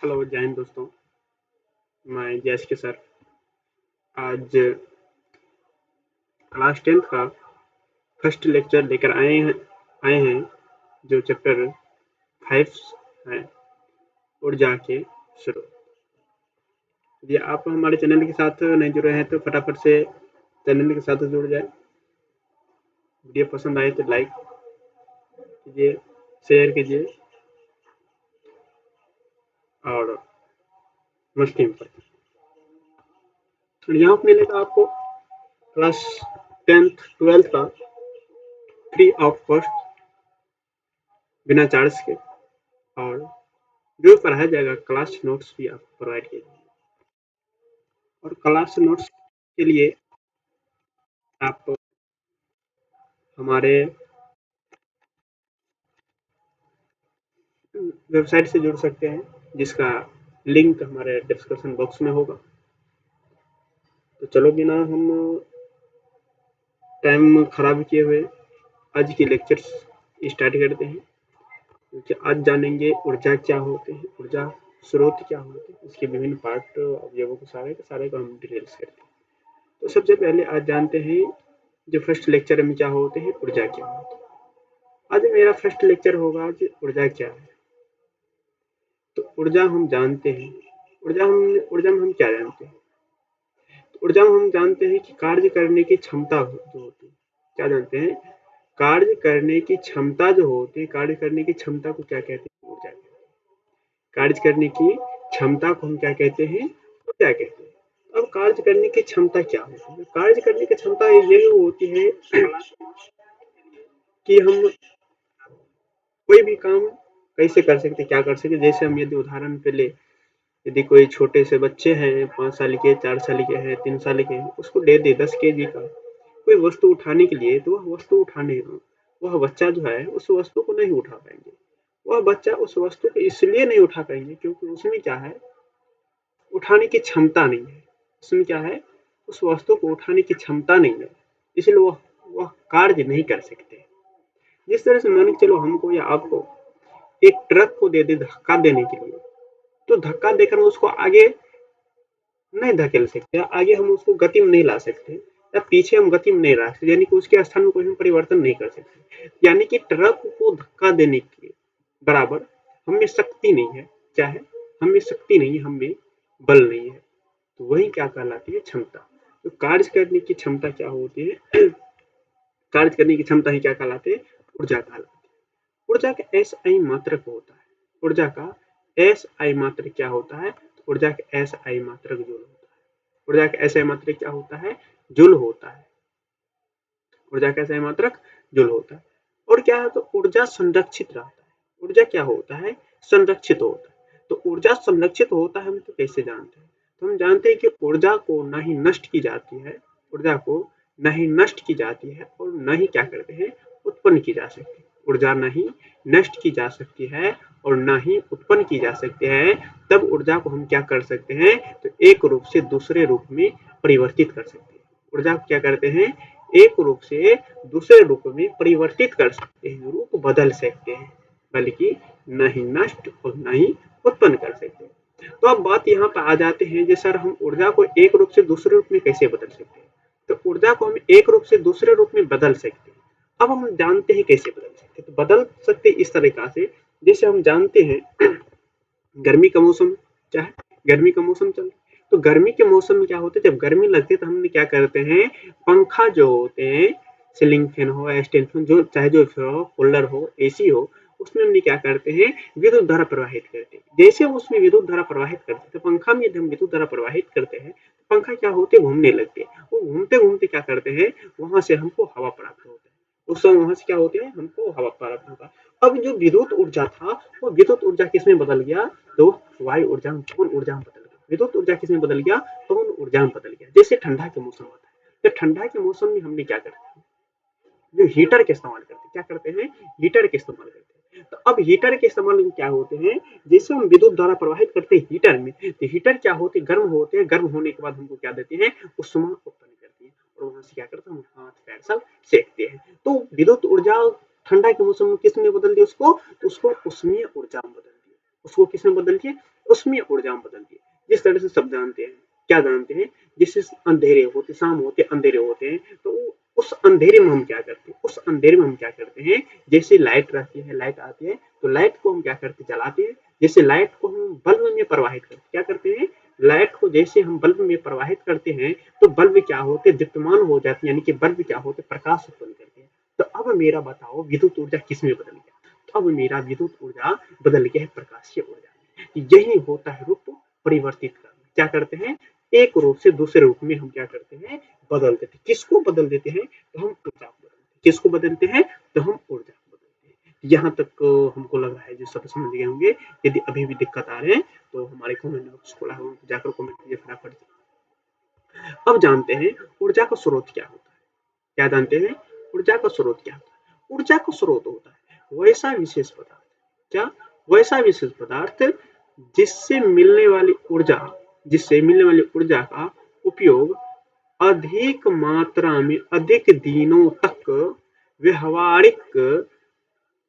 Hello जय हिंद दोस्तों। मैं जयेश के सर आज क्लास 10th का फर्स्ट लेक्चर लेकर आए हैं जो चैप्टर 5 है ऊर्जा के स्रोत। यदि आप हमारे चैनल के साथ नहीं जुड़े हैं तो फटाफट से चैनल के साथ जुड़ जाए। वीडियो पसंद आए तो लाइक कीजिए, शेयर कीजिए और मस्ती में पढ़िए। यहाँ पे मिलेगा आपको क्लास 10th 12th का फ्री ऑफ कॉस्ट बिना चार्ज के, और जो पढ़ाया जाएगा क्लास नोट्स भी आपको प्रोवाइड किए जाएंगे। और क्लास नोट्स के लिए आप हमारे वेबसाइट से जुड़ सकते हैं, जिसका लिंक हमारे डिस्क्रिप्शन बॉक्स में होगा। तो चलो बिना हम टाइम खराब किए हुए आज की लेक्चर्स स्टार्ट करते हैं, क्योंकि आज जानेंगे ऊर्जा क्या होते हैं, ऊर्जा स्रोत क्या होते हैं, इसके विभिन्न पार्ट अवयवों को सारे को हम डिटेल्स करते हैं। तो सबसे पहले आज जानते हैं जो फर्स्ट लेक्चर में क्या होते हैं, ऊर्जा क्या होती है। आज मेरा फर्स्ट लेक्चर होगा कि ऊर्जा क्या है। तो ऊर्जा हम जानते हैं, ऊर्जा में हम क्या जानते हैं। तो ऊर्जा में हम जानते हैं कि कार्य करने की क्षमता जो होती है, क्या जानते हैं, कार्य करने की क्षमता जो होती है, कार्य करने की क्षमता को क्या कहते हैं, ऊर्जा कहते हैं। कार्य करने की क्षमता को हम क्या कहते हैं, ऊर्जा कहते हैं। अब कार्य करने की क्षमता क्या होती है, कार्य करने की क्षमता यही होती है कि हम कोई भी काम कैसे कर सकते, क्या कर सकते। जैसे हम यदि उदाहरण पे ले, यदि कोई छोटे से बच्चे हैं, 5 साल के, 4 साल के हैं, 3 साल के हैं, उसको दे दे 10 kg का कोई वस्तु उठाने के लिए, तो वह बच्चा जो है उस वस्तु को नहीं उठा पाएंगे। वह बच्चा उस वस्तु को इसलिए नहीं उठा पाएंगे क्योंकि उसमें क्या है, उठाने की क्षमता नहीं है। उसमें क्या है, उस वस्तु को उठाने की क्षमता नहीं है, इसलिए वह कार्य नहीं कर सकते। जिस तरह से मान के चलो हमको या आपको एक ट्रक को दे दे धक्का देने के लिए, तो धक्का देकर उसको आगे नहीं धकेल सकते, आगे हम उसको गति में नहीं ला सकते, या पीछे हम गति में नहीं ला सकते, यानी कि उसके स्थान में कोई हम परिवर्तन नहीं कर सकते। यानी कि ट्रक को धक्का देने के बराबर हमें शक्ति नहीं है। क्या है, हमें शक्ति नहीं है, हमें बल नहीं है। तो वही क्या कहलाती है, क्षमता। तो कार्य करने की क्षमता क्या होती है, कार्य करने की क्षमता ही क्या कहलाती है, ऊर्जा कहलाती है। ऊर्जा का एस आई मात्रक होता है। ऊर्जा का एस आई मात्रक क्या होता है, ऊर्जा का एस आई मात्रक जूल होता है। ऊर्जा का एस आई मात्रक क्या होता है, जूल होता है। ऊर्जा का एस आई मात्रक जूल होता है। और क्या है, तो ऊर्जा संरक्षित रहता है। ऊर्जा क्या होता है, संरक्षित होता है। तो ऊर्जा संरक्षित होता है हम तो कैसे जानते हैं, तो हम जानते हैं कि ऊर्जा को न ही नष्ट की जाती है, ऊर्जा को न ही नष्ट की जाती है और न ही क्या करते हैं, उत्पन्न की जा सकती है। ऊर्जा न ही नष्ट की जा सकती है और न ही उत्पन्न की जा सकती है। तब ऊर्जा को हम क्या कर सकते हैं, तो एक रूप से दूसरे रूप में परिवर्तित कर सकते हैं। ऊर्जा को क्या करते हैं, एक रूप से दूसरे रूप में परिवर्तित कर सकते हैं, रूप बदल सकते हैं, बल्कि न ही नष्ट और न ही उत्पन्न कर सकते हैं। तो अब बात यहाँ पर आ जाते हैं कि सर हम ऊर्जा को एक रूप से दूसरे रूप में कैसे बदल सकते हैं। तो ऊर्जा को हम एक रूप से दूसरे रूप में बदल सकते हैं। अब हम जानते हैं कैसे बदल सकते हैं, तो बदल सकते इस तरीका से, जैसे हम जानते हैं गर्मी का मौसम क्या है, गर्मी का मौसम चल रहा है। तो गर्मी के मौसम में क्या होता है, जब गर्मी लगती है तो हम क्या करते हैं, पंखा जो होते हैं, सीलिंग फैन हो, स्टैंड फैन, जो चाहे जो हो, कूलर हो, एसी हो, उसमें हम क्या करते हैं, विद्युत धारा प्रवाहित करते हैं। जैसे हम उसमें विद्युत धारा प्रवाहित करते हैं, तो पंखा में यदि हम विद्युत धारा प्रवाहित करते हैं, तो पंखा क्या होते, घूमने लगते हैं। वो घूमते घूमते क्या करते हैं, वहां से हमको हवा प्राप्त होता है। उस समय वहां से क्या होते हैं, हमको हवा प्राप्त होता है। अब जो विद्युत ऊर्जा था, वो विद्युत ऊर्जा किसमें बदल गया, तो वायु ऊर्जा में, पवन ऊर्जा में बदल गया। विद्युत ऊर्जा किसमें बदल गया, पवन ऊर्जा में बदल गया। जैसे ठंडा के मौसम आता है, तो ठंडा के मौसम में हमने क्या करते हैं, जो हीटर के इस्तेमाल करते हैं, क्या करते हैं, हीटर के इस्तेमाल करते हैं। तो अब हीटर के इस्तेमाल में क्या होते हैं, जैसे हम विद्युत द्वारा प्रवाहित करते हैं हीटर में, तो हीटर क्या होते हैं, गर्म होते हैं। गर्म होने के बाद हमको क्या देते हैं, उष्मा उत्पन्न करती है, और वहां से क्या करते हैं, हम हाथ पैर सब सेकते हैं। तो विद्युत ऊर्जा ठंडा के मौसम में किस में बदल दी, उसको उसमें ऊर्जा में बदल दिया। उसको किस में बदल दिया, उसमें ऊर्जा हम बदलती है। जिस तरह से सब जानते हैं, क्या जानते हैं, जैसे अंधेरे होते, शाम होते, अंधेरे होते हैं, तो उस अंधेरे में हम क्या करते हैं, उस अंधेरे में हम क्या करते हैं, जैसे लाइट रहती है, लाइट आती है, तो लाइट को हम क्या करते हैं, जलाते हैं। जैसे लाइट को हम बल्ब में प्रवाहित करते हैं, क्या करते हैं, लाइट को जैसे हम बल्ब में प्रवाहित करते हैं, तो बल्ब क्या होते हैं, दीप्तमान हो जाते हैं, यानी कि बल्ब क्या होते हैं, प्रकाश उत्पन्न करते हैं। तो अब मेरा बताओ विद्युत ऊर्जा किस में बदल गया? तो अब मेरा विद्युत ऊर्जा बदल गया है प्रकाशीय ऊर्जा में। यही होता है रूप परिवर्तित करना। क्या करते हैं, एक रूप से दूसरे रूप में हम क्या करते हैं, बदल देते हैं। किसको बदल देते हैं, तो हम ऊर्जा को बदलते हैं। किसको बदलते हैं, तो हम ऊर्जा को बदलते हैं। यहाँ तक हमको लग रहा है जो सब समझ गए होंगे। यदि अभी भी दिक्कत आ रहे हैं तो हमारे कमेंट बॉक्स खोला है, जाकर कमेंट कीजिए फटाफट से। अब जानते हैं ऊर्जा का स्रोत क्या होता है। क्या जानते हैं, ऊर्जा का स्रोत क्या होता है? ऊर्जा का स्रोत होता है वैसा विशेष पदार्थ, क्या, वैसा विशेष पदार्थ जिससे मिलने वाली ऊर्जा, जिससे मिलने वाली ऊर्जा का उपयोग अधिक मात्रा में अधिक दिनों तक व्यवहारिक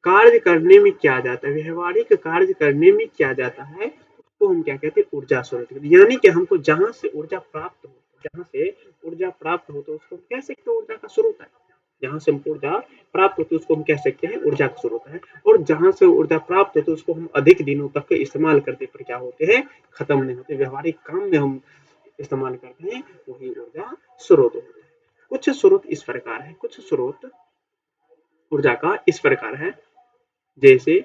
कार्य करने में किया जाता है, व्यवहारिक कार्य करने में किया जाता है, उसको हम क्या कहते हैं, ऊर्जा स्रोत कहते हैं। यानी कि हमको जहां से ऊर्जा प्राप्त हो, जहां से ऊर्जा प्राप्त हो, तो उसको हम कह सकते हैं ऊर्जा का स्रोत है। जहां से हमको ऊर्जा प्राप्त होती है उसको हम कह सकते हैं ऊर्जा का स्रोत है। और जहां से ऊर्जा प्राप्त होती है उसको हम अधिक दिनों तक इस्तेमाल करते पर क्या होते हैं, खत्म नहीं होते, व्यवहारिक काम में हम इस्तेमाल करते हैं, वही ऊर्जा स्रोत होता है। कुछ स्रोत इस प्रकार है, कुछ स्रोत ऊर्जा का इस प्रकार है, जैसे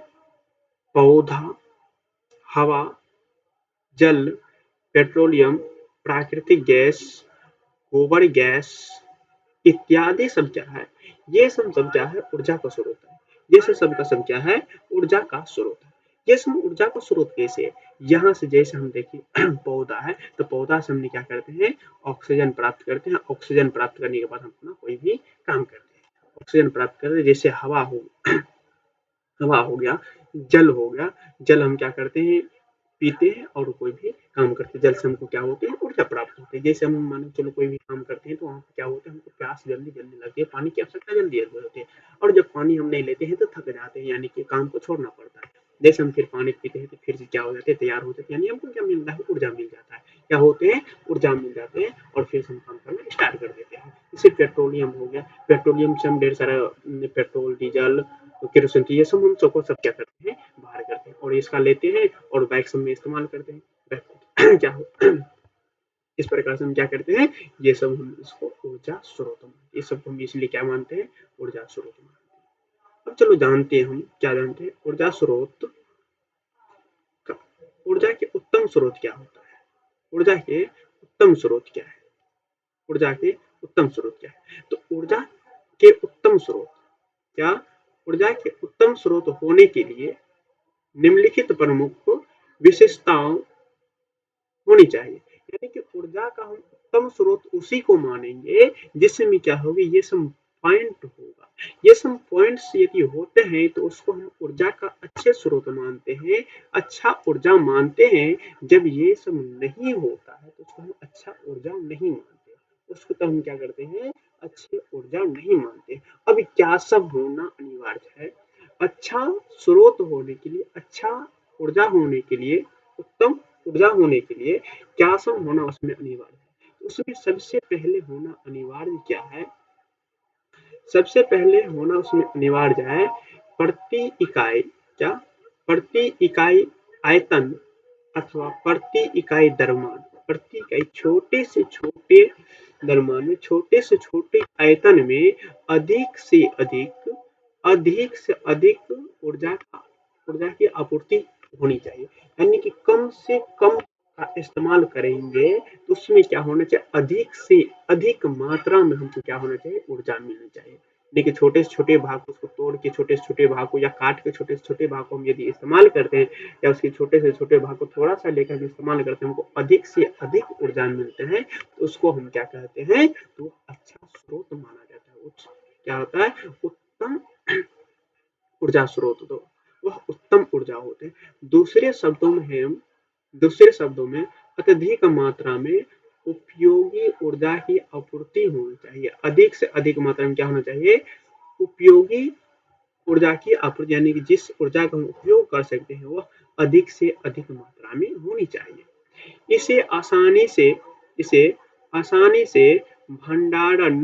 पौधा, हवा, जल, पेट्रोलियम, प्राकृतिक गैस, गोबर गैस इत्यादि सब क्या है, ये सब क्या है, ऊर्जा का स्रोत है। ये सब का सब क्या है, ऊर्जा का स्रोत है। ये सब ऊर्जा का स्रोत कैसे है, यहाँ से जैसे हम देखिए पौधा है, तो पौधा से हमने क्या करते हैं, ऑक्सीजन प्राप्त करते हैं। ऑक्सीजन प्राप्त करने के बाद हम अपना कोई भी काम करते हैं, ऑक्सीजन प्राप्त करते हैं। जैसे हवा हो गया, जल हो गया, जल हम क्या करते हैं, पीते हैं और कोई भी काम करते हैं। जल से हमको क्या होती है, ऊर्जा प्राप्त होती है। जैसे हम मानो चलो कोई भी काम करते हैं तो वहाँ पे क्या होता है, हमको प्यास जल्दी जल्दी लगती है, पानी की आवश्यकता जल्दी जल्दी होती है। और जब पानी हम नहीं लेते हैं तो थक जाते हैं, यानी कि काम को छोड़ना पड़ता है। जैसे हम फिर पानी पीते हैं तो फिर से क्या हो जाते हैं, तैयार हो जाते हैं, यानी हमको क्या मिलता है, ऊर्जा मिल जाता है। क्या होते हैं, ऊर्जा मिल जाते हैं, और फिर से हम काम करना स्टार्ट कर देते हैं। जैसे पेट्रोलियम हो गया, पेट्रोलियम से हम ढेर सारा पेट्रोल, डीजल, केरोसिन, ये सब हम सबको सब क्या करते हैं, बाहर करते हैं और इसका लेते हैं और बाइक सब में इस्तेमाल करते हैं। क्या हो इस प्रकार से हम क्या करते हैं, ये सब हम इसको ऊर्जा स्रोत मानते हैं। ये सब हम इसलिए क्या मानते हैं, ऊर्जा स्रोत मानते हैं। अब चलो जानते हैं, हम क्या जानते हैं, ऊर्जा स्रोत का, ऊर्जा के उत्तम स्रोत क्या होता है, ऊर्जा के उत्तम स्रोत क्या है, ऊर्जा के उत्तम स्रोत क्या है, तो ऊर्जा के उत्तम स्रोत क्या, ऊर्जा के उत्तम स्रोत होने के लिए निम्नलिखित प्रमुख विशेषताओं होनी चाहिए। यानी कि ऊर्जा का हम उत्तम स्रोत उसी को मानेंगे जिसमें क्या होगी, ये सब पॉइंट होगा। ये सब पॉइंट्स यदि होते हैं तो उसको हम ऊर्जा का अच्छे स्रोत मानते हैं, अच्छा ऊर्जा मानते हैं। जब ये सब नहीं होता है तो उसको हम अच्छा ऊर्जा नहीं मानते, उसको तो हम क्या करते हैं, अच्छी ऊर्जा नहीं मानते। अब क्या सब होना अनिवार्य है, अच्छा स्रोत होने के लिए, अच्छा ऊर्जा होने के लिए, उत्तम ऊर्जा होने के लिए क्या सब होना उसमें अनिवार्य है। तो उसमें सबसे पहले होना अनिवार्य क्या है, सबसे पहले होना उसमें अनिवार्य है प्रति इकाई, क्या, प्रति इकाई आयतन अथवा प्रति इकाई द्रव्यमान। प्रति इकाई छोटे से छोटे द्रव्यमान में, छोटे से छोटे आयतन में अधिक से अधिक, अधिक से अधिक ऊर्जा की आपूर्ति होनी चाहिए। यानी कि कम से कम का इस्तेमाल करेंगे तो उसमें क्या होना चाहिए, अधिक से अधिक मात्रा में हमको क्या होना चाहिए, ऊर्जा मिलनी चाहिए। देखिए छोटे से छोटे भाग को, उसको तोड़ के छोटे से छोटे भाग को या काट के छोटे से छोटे भाग को हम यदि इस्तेमाल करते हैं, या उसके छोटे से छोटे भाग को थोड़ा सा लेकर इस्तेमाल करते हैं, हमको अधिक से अधिक ऊर्जा मिलते हैं, तो उसको हम क्या कहते हैं, तो अच्छा स्रोत माना जाता है। क्या होता है, उत्तम ऊर्जा स्रोत, तो वह उत्तम ऊर्जा होते हैं। दूसरे शब्दों में अत्यधिक मात्रा में उपयोगी ऊर्जा की आपूर्ति होनी चाहिए। अधिक से अधिक मात्रा में क्या होना चाहिए, उपयोगी ऊर्जा की आपूर्ति यानी कि जिस ऊर्जा का हम उपयोग कर सकते हैं वह अधिक से अधिक मात्रा में होनी चाहिए। इसे आसानी से इसे आसानी से भंडारण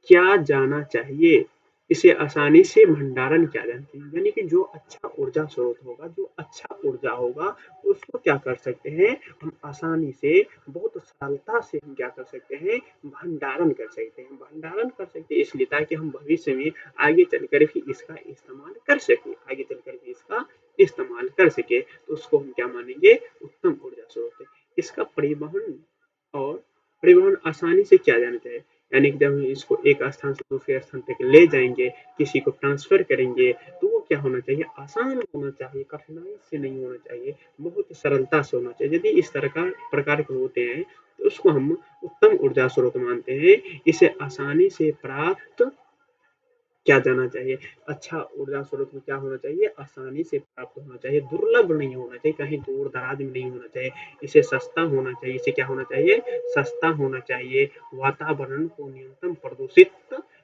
किया जाना चाहिए। इसे आसानी से भंडारण किया जाना चाहिए यानी कि जो अच्छा ऊर्जा स्रोत होगा, जो अच्छा ऊर्जा होगा उसको क्या कर सकते हैं हम आसानी से, बहुत सरलता से हम क्या कर सकते हैं भंडारण कर सकते हैं। भंडारण कर सकते हैं इसलिए ताकि हम भविष्य में आगे चलकर भी इसका इस्तेमाल कर सके, आगे चलकर भी इसका इस्तेमाल कर सके, तो उसको हम क्या मानेंगे उत्तम ऊर्जा स्रोत है। इसका परिवहन और परिवहन आसानी से किया जाना चाहिए यानी कि जब हम इसको एक स्थान से दूसरे स्थान तक ले जाएंगे, किसी को ट्रांसफर करेंगे, तो वो क्या होना चाहिए आसान होना चाहिए, कठिनाई से नहीं होना चाहिए, बहुत सरलता से होना चाहिए। यदि इस तरह का प्रकार के होते हैं तो उसको हम उत्तम ऊर्जा स्रोत मानते हैं। इसे आसानी से प्राप्त क्या जाना चाहिए, अच्छा ऊर्जा स्रोत में क्या होना चाहिए आसानी से प्राप्त होना चाहिए, दुर्लभ नहीं होना चाहिए, कहीं दूर दराज में नहीं होना चाहिए, इसे सस्ता होना चाहिए। इसे क्या होना चाहिए सस्ता होना चाहिए, वातावरण को न्यूनतम प्रदूषित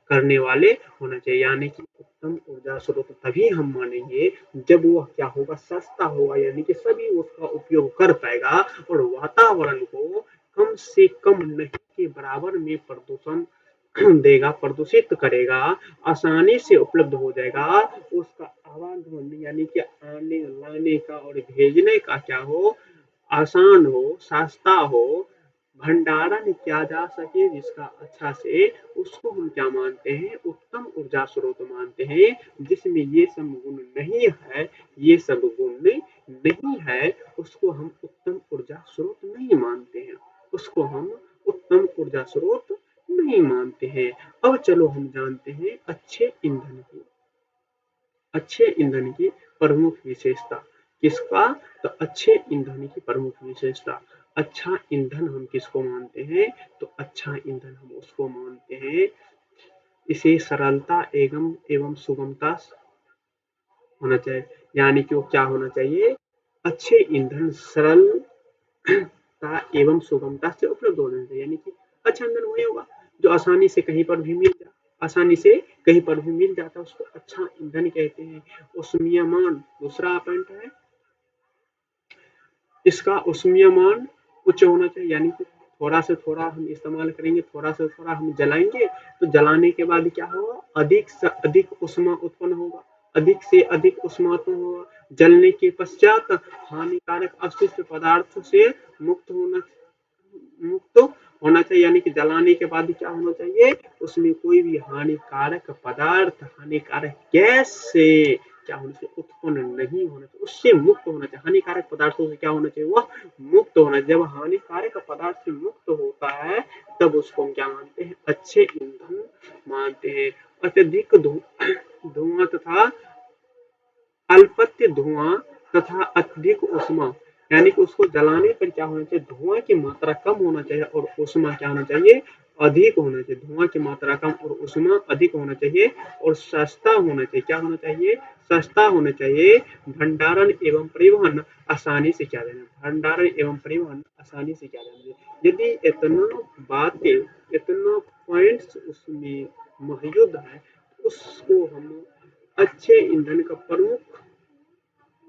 करने वाले होना चाहिए। यानी कि उत्तम ऊर्जा स्रोत तभी हम मानेंगे जब वह क्या होगा सस्ता होगा, यानी कि सभी उसका उपयोग कर पाएगा और वातावरण को कम से कम नहीं के बराबर में प्रदूषण देगा, प्रदूषित करेगा, आसानी से उपलब्ध हो जाएगा, उसका आवागमन यानी कि आने लाने का और भेजने का क्या हो आसान हो, सस्ता हो, भंडारण किया जा सके जिसका अच्छा से, उसको हम क्या मानते हैं उत्तम ऊर्जा स्रोत मानते हैं। जिसमें ये सब गुण नहीं है, ये सब गुण नहीं है, उसको हम उत्तम ऊर्जा स्रोत नहीं मानते हैं, उसको हम उत्तम ऊर्जा स्रोत नहीं मानते हैं। अब चलो हम जानते हैं अच्छे ईंधन की प्रमुख विशेषता। किसका तो अच्छे ईंधन की प्रमुख विशेषता। अच्छा ईंधन हम किसको मानते हैं तो अच्छा ईंधन हम उसको मानते हैं इसे सरलता एवं एवं सुगमता होना चाहिए। यानी कि वो क्या होना चाहिए अच्छे ईंधन सरलता एवं सुगमता से उपलब्ध होना चाहिए। यानी कि अच्छा ईंधन वही होगा जो आसानी से कहीं पर भी मिल जाए, आसानी से कहीं पर भी मिल जाता है उसको अच्छा ईंधन कहते हैं। उष्मीयमान दूसरा पॉइंट है, इसका उष्मीयमान उच्च होना चाहिए। यानी कि थोड़ा से थोड़ा हम इस्तेमाल करेंगे, थोड़ा से थोड़ा हम जलाएंगे तो जलाने के बाद क्या होगा अधिक से अधिक उष्मा उत्पन्न होगा, अधिक से अधिक उष्मा उत्पन्न होगा। जलने के पश्चात हानिकारक अपशिष्ट पदार्थों से मुक्त होना मुक्त होना चाहिए। यानी कि जलाने के बाद क्या होना चाहिए उसमें कोई भी हानिकारक पदार्थ, हानिकारक गैस से क्या होना चाहिए उत्पन्न नहीं होना चाहिए, उससे मुक्त होना चाहिए। हानिकारक पदार्थों से क्या होना चाहिए वह मुक्त होना चाहिए। जब हानिकारक पदार्थ से मुक्त होता है तब उसको हम क्या मानते हैं अच्छे ईंधन मानते हैं। अत्यधिक धुआं तथा अल्पत्य धुआं तथा अधिक उष्मा, यानी कि उसको जलाने पर क्या होना चाहिए धुआं की मात्रा कम होना चाहिए और उष्मा क्या होना चाहिए अधिक होना चाहिए। धुआं की मात्रा कम और उष्मा अधिक होना चाहिए और सस्ता होना चाहिए। क्या होना चाहिए सस्ता होना चाहिए। भंडारण एवं परिवहन आसानी से किया जाना, भंडारण एवं परिवहन आसानी से किया जाना। यदि इतना बातें, इतना पॉइंट्स उसमें मौजूद है उसको हम अच्छे ईंधन का प्रमुख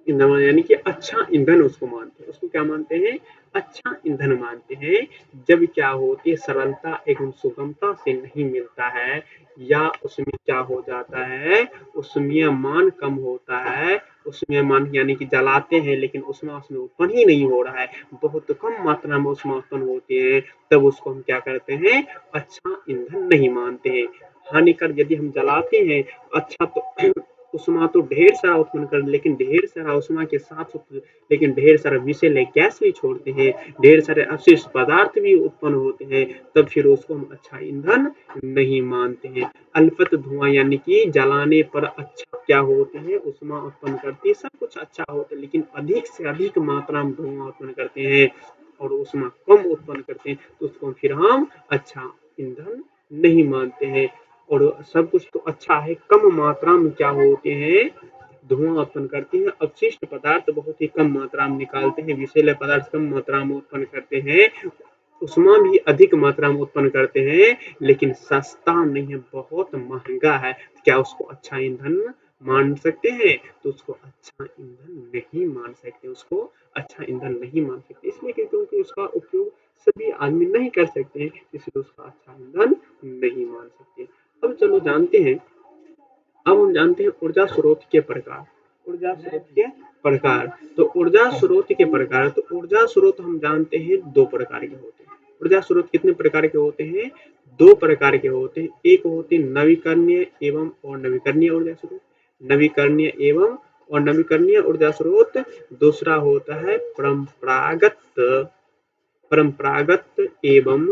ईंधन यानी कि अच्छा ईंधन उसको मानते हैं। उसको क्या मानते हैं अच्छा ईंधन मानते हैं। जब क्या होती है सरलता एवं सुगमता से नहीं मिलता है या उसमें क्या हो जाता है उसमें मान कम होता है, उसमें मान यानी कि जलाते हैं लेकिन उसमें उत्पन्न ही नहीं हो रहा है, बहुत कम मात्रा में उसमें उत्पन्न होते हैं, तब उसको हम क्या करते हैं अच्छा ईंधन नहीं मानते हैं। हानिकर यदि हम जलाते हैं अच्छा तो उष्मा तो ढेर सारा उत्पन्न कर लेकिन ढेर सारा उष्मा के साथ लेकिन ढेर सारा विषैले गैस भी छोड़ते हैं, ढेर सारे अवशिष्ट पदार्थ भी उत्पन्न होते हैं, तब फिर उसको हम अच्छा ईंधन नहीं मानते हैं। अल्पत धुआं यानी कि जलाने पर अच्छा क्या होते हैं उष्मा उत्पन्न करती है, सब कुछ अच्छा होता है लेकिन अधिक से अधिक मात्रा में धुआं उत्पन्न करते हैं और उष्मा कम उत्पन्न करते हैं तो उसको फिर हम अच्छा ईंधन नहीं मानते हैं। और सब कुछ तो अच्छा है, कम मात्रा में क्या होते हैं धुआं उत्पन्न करते हैं, अपशिष्ट पदार्थ बहुत ही कम मात्रा में निकालते हैं, विषैले पदार्थ कम मात्रा में उत्पन्न करते हैं, उष्मा भी अधिक मात्रा में उत्पन्न करते हैं लेकिन सस्ता नहीं है, बहुत महंगा है। क्या उसको अच्छा ईंधन मान सकते हैं तो उसको अच्छा ईंधन नहीं मान सकते, उसको अच्छा ईंधन नहीं मान सकते, इसलिए क्योंकि उसका उपयोग सभी आदमी नहीं कर सकते हैं, इसलिए उसका अच्छा ईंधन नहीं मान सकते। अब चलो जानते हैं, अब हम जानते हैं ऊर्जा स्रोत के प्रकार। ऊर्जा स्रोत के प्रकार, तो ऊर्जा स्रोत के प्रकार, तो ऊर्जा स्रोत हम जानते हैं दो प्रकार के होते हैं। ऊर्जा स्रोत कितने प्रकार के होते हैं? दो प्रकार के होते हैं। एक होते हैं नवीकरणीय एवं अनवीकरणीय ऊर्जा स्रोत, नवीकरणीय एवं अनवीकरणीय ऊर्जा स्रोत। दूसरा होता है परंपरागत, परंपरागत एवं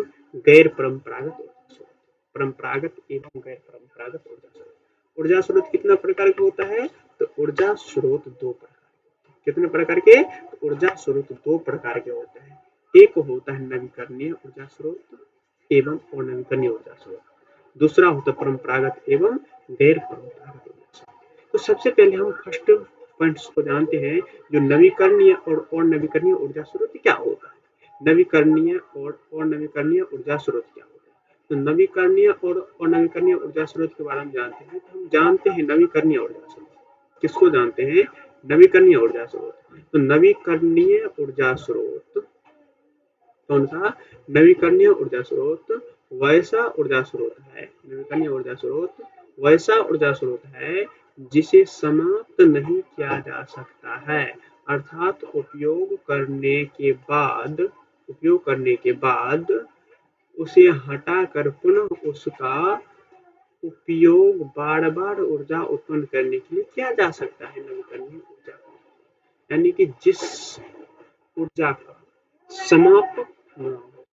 गैर परंपरागत ऊर्जा स्रोत, परंपरागत एवं गैर परंपरागत ऊर्जा स्रोत। ऊर्जा स्रोत कितना प्रकार का होता है? तो ऊर्जा स्रोत दो प्रकार के। कितने प्रकार के? तो ऊर्जा स्रोत दो प्रकार के होते हैं। एक होता है नवीकरणीय ऊर्जा स्रोत एवं अनवीकरणीय ऊर्जा स्रोत, दूसरा होता है परंपरागत एवं गैर परंपरागत ऊर्जा स्रोत। तो सबसे पहले हम फर्स्ट पॉइंट्स को जानते हैं, जो नवीकरणीय और अनवीकरणीय ऊर्जा स्रोत क्या होता है। नवीकरणीय और अनवीकरणीय ऊर्जा स्रोत क्या होता है? तो नवीकरणीय और अनवीकरणीय ऊर्जा स्रोत के बारे में जानते हैं, तो हम जानते हैं नवीकरणीय ऊर्जा स्रोत किसको जानते हैं? नवीकरणीय ऊर्जा स्रोत। तो नवीकरणीय ऊर्जा स्रोत कौन सा? नवीकरणीय ऊर्जा स्रोत वैसा ऊर्जा स्रोत है, नवीकरणीय ऊर्जा स्रोत वैसा ऊर्जा स्रोत है जिसे समाप्त नहीं किया जा सकता है, अर्थात उपयोग करने के बाद उसे हटाकर पुनः उसका उपयोग बार बार ऊर्जा उत्पन्न करने के लिए किया जा सकता है। नवीकरणीय ऊर्जा यानी कि जिस ऊर्जा का समाप्त होना हो,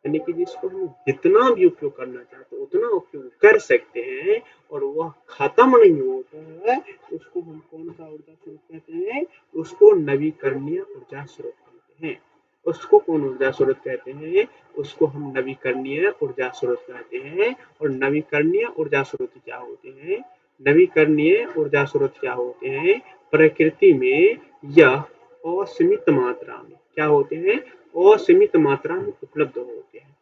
यानी कि जिसको हम जितना भी उपयोग करना चाहते हैं उतना उपयोग कर सकते हैं और वह खत्म नहीं होता है, उसको हम कौन सा ऊर्जा स्रोत कहते हैं? उसको नवीकरणीय ऊर्जा स्रोत कहते हैं। उसको कौन ऊर्जा स्रोत कहते हैं? उसको हम नवीकरणीय ऊर्जा स्रोत कहते हैं। और नवीकरणीय ऊर्जा स्रोत क्या होते हैं? नवीकरणीय ऊर्जा स्रोत क्या होते हैं? प्रकृति में यह असीमित मात्रा में क्या होते हैं? असीमित मात्रा में उपलब्ध होते हैं।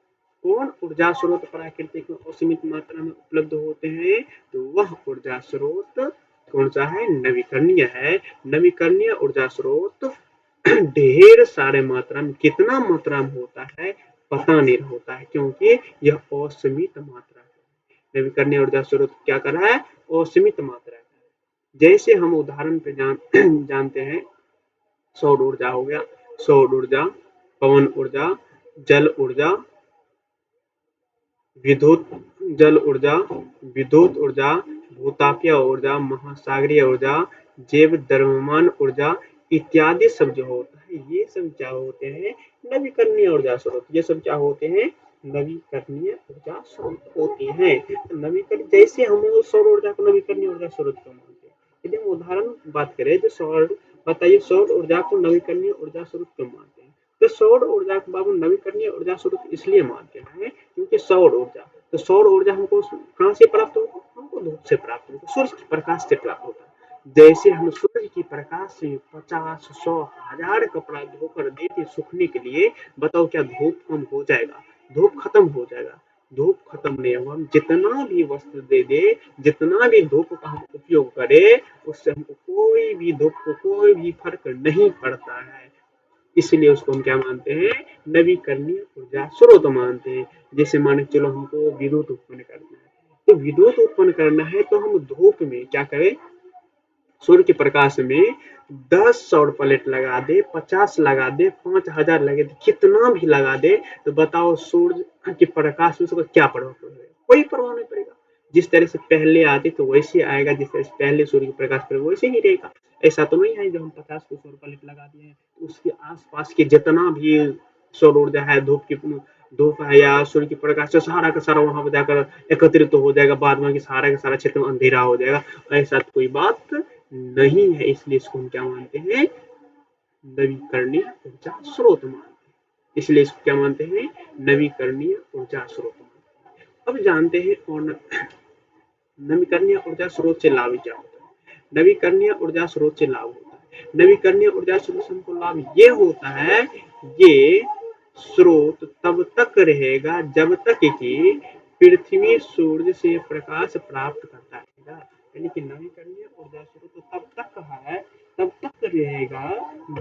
कौन ऊर्जा स्रोत प्राकृतिक में असीमित मात्रा में उपलब्ध होते हैं? तो वह ऊर्जा स्रोत कौन सा है? नवीकरणीय है। नवीकरणीय ऊर्जा स्रोत ढेर सारे मात्रा में, कितना मात्रा में होता है पता नहीं होता है, क्योंकि यह असीमित मात्रा है। नवीकरणीय ऊर्जा स्रोत क्या कर रहा है? असीमित मात्रा है। जैसे हम उदाहरण पे जानते हैं, सौर ऊर्जा हो गया, सौर ऊर्जा, पवन ऊर्जा, जल ऊर्जा, विद्युत जल ऊर्जा, विद्युत ऊर्जा, भूतापीय ऊर्जा, महासागरीय ऊर्जा, जैव द्रव्यमान ऊर्जा इत्यादि सब जो होता है, ये सब क्या होते हैं? नवीकरणीय ऊर्जा स्रोत। ये सब क्या होते हैं? नवीकरणीय ऊर्जा स्रोत होते हैं। नवीकरण, जैसे हम सौर ऊर्जा को नवीकरणीय ऊर्जा स्रोत क्यों मानते हैं? यदि हम उदाहरण बात करें तो सौर, बताइए सौर ऊर्जा को नवीकरणीय ऊर्जा स्रोत क्यों मानते हैं? तो सौर ऊर्जा को बाबू नवीकरणीय ऊर्जा स्रोत इसलिए मानते हैं क्योंकि सौर ऊर्जा, तो सौर ऊर्जा हमको कहाँ से प्राप्त होगा? हमको धूप से प्राप्त होगा, सूर्य के प्रकाश से प्राप्त होता है। जैसे हम सूर्य की प्रकाश से 50, 100, 1000 कपड़ा धोकर देते सूखने के लिए, बताओ क्या धूप कम हो जाएगा? धूप खत्म हो जाएगा। धूप खत्म नहीं होगा, हम जितना भी वस्त्र दे दे, जितना भी धूप का हम उपयोग करें, उससे हमको कोई भी धूप को कोई भी फर्क नहीं पड़ता है। इसलिए उसको हम क्या मानते हैं? नवीकरणीय ऊर्जा स्रोत मानते हैं। जैसे मान के चलो हमको विद्युत उत्पन्न करना है, तो विद्युत उत्पन्न करना है तो हम धूप में क्या करें? सूर्य के प्रकाश में 10 सौर प्लेट लगा दे, 50 लगा दे, 5000 लगा दे, कितना भी लगा दे, तो बताओ सूर्य के प्रकाश में उसका क्या प्रभाव पड़ेगा? कोई प्रभाव नहीं पड़ेगा। जिस तरह से पहले आते तो वैसे आएगा, जिस तरह से पहले सूर्य के प्रकाश पड़ेगा वैसे ही रहेगा। ऐसा तो नहीं है जब हम 50 को सौर प्लेट लगा दिए हैं तो उसके आसपास के जितना भी सौर ऊर्जा है, धूप है या सूर्य के प्रकाश से सारा का सारा वहां पर जाकर एकत्रित तो हो जाएगा, बाद में सारा का सारा क्षेत्र में अंधेरा हो जाएगा। ऐसा तो कोई बात नहीं है, इसलिए इसको हम क्या मानते हैं? नवीकरणीय ऊर्जा स्रोत मानते हैं। इसलिए इसको क्या मानते हैं? नवीकरणीय ऊर्जा स्रोत मानते हैं। अब जानते हैं और नवीकरणीय ऊर्जा स्रोत से लाभ क्या होता है? नवीकरणीय ऊर्जा स्रोत से लाभ होता है, नवीकरणीय ऊर्जा स्रोत से हमको लाभ ये होता है, ये स्रोत तब तक रहेगा जब तक कि पृथ्वी सूर्य से प्रकाश प्राप्त करता रहेगा। यानी कि नवीकरणीय ऊर्जा स्रोत तब तक है, तब तक रहेगा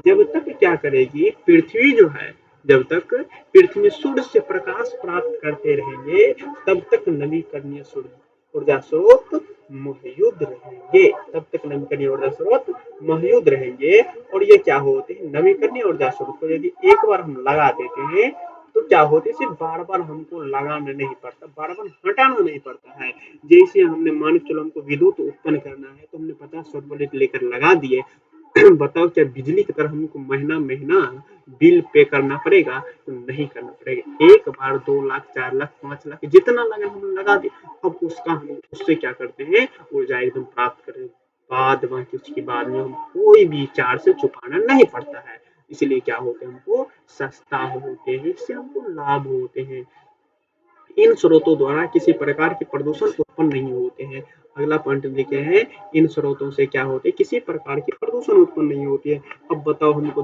जब तक क्या करेगी पृथ्वी जो है, जब तक पृथ्वी सूर्य से प्रकाश प्राप्त करते रहेंगे तब तक नवीकरणीय ऊर्जा स्रोत मौजूद रहेंगे, तब तक नवीकरणीय ऊर्जा स्रोत मौजूद रहेंगे। और ये क्या होते हैं, नवीकरणीय ऊर्जा स्रोत को यदि एक बार हम लगा देते हैं तो क्या होते हैं, सिर्फ बार बार हमको लगाना नहीं पड़ता, बार बार हटाना नहीं पड़ता है। जैसे हमने मान के चलो हमको विद्युत उत्पन्न करना है तो हमने 50 वोल्ट लेकर लगा दिए, बताओ क्या बिजली की तरह हमको महीना महीना बिल पे करना पड़ेगा? तो नहीं करना पड़ेगा, एक बार 2 लाख 4 लाख 5 लाख जितना लगे हम लगा दे। अब उसका हम उससे क्या करते हैं, ऊर्जा एकदम प्राप्त करें, बाद बाकी उसके बाद में हम कोई भी चार्ज से चुकाना नहीं पड़ता है। इसलिए क्या होते हैं, हमको सस्ता होते हैं, इससे हमको लाभ होते हैं। इन स्रोतों द्वारा किसी प्रकार के प्रदूषण उत्पन्न नहीं होते हैं। अगला पॉइंट देखे हैं, इन स्रोतों से क्या होते हैं, किसी प्रकार की प्रदूषण उत्पन्न नहीं होती है। अब बताओ हमको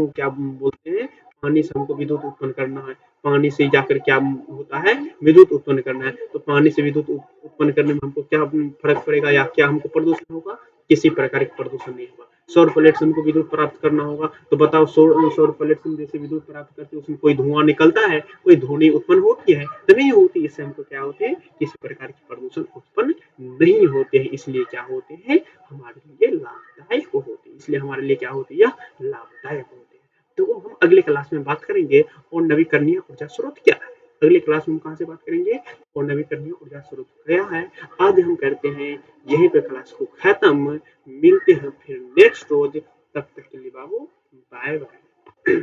क्या बोलते हैं, पानी से हमको विद्युत उत्पन्न करना है, पानी से जाकर क्या होता है, विद्युत उत्पन्न करना है, तो पानी से विद्युत उत्पन्न करने में हमको क्या फर्क पड़ेगा या क्या हमको प्रदूषण होगा? किसी प्रकार का प्रदूषण नहीं होगा। सौर प्लेट से हमको विद्युत प्राप्त करना होगा, तो बताओ सौर प्लेट से जैसे विद्युत प्राप्त करते हैं उसमें कोई धुआं निकलता है, कोई ध्वनि उत्पन्न होती है? तो नहीं होती। इससे हमको क्या होते हैं, किसी प्रकार के प्रदूषण उत्पन्न नहीं होते हैं। इसलिए क्या होते हैं, हमारे लिए लाभदायक होते हैं, इसलिए हमारे लिए क्या होती है, लाभदायक होते हैं। तो हम अगले क्लास में बात करेंगे और नवीकरणीय ऊर्जा स्रोत क्या है। अगले क्लास में हम कहाँ से बात करेंगे, और नवीकरणीय ऊर्जा स्रोत क्या है। आज हम करते हैं यहीं पे क्लास को खत्म, मिलते हैं फिर नेक्स्ट रोज, तब तक के लिए बाबू बाय बाय।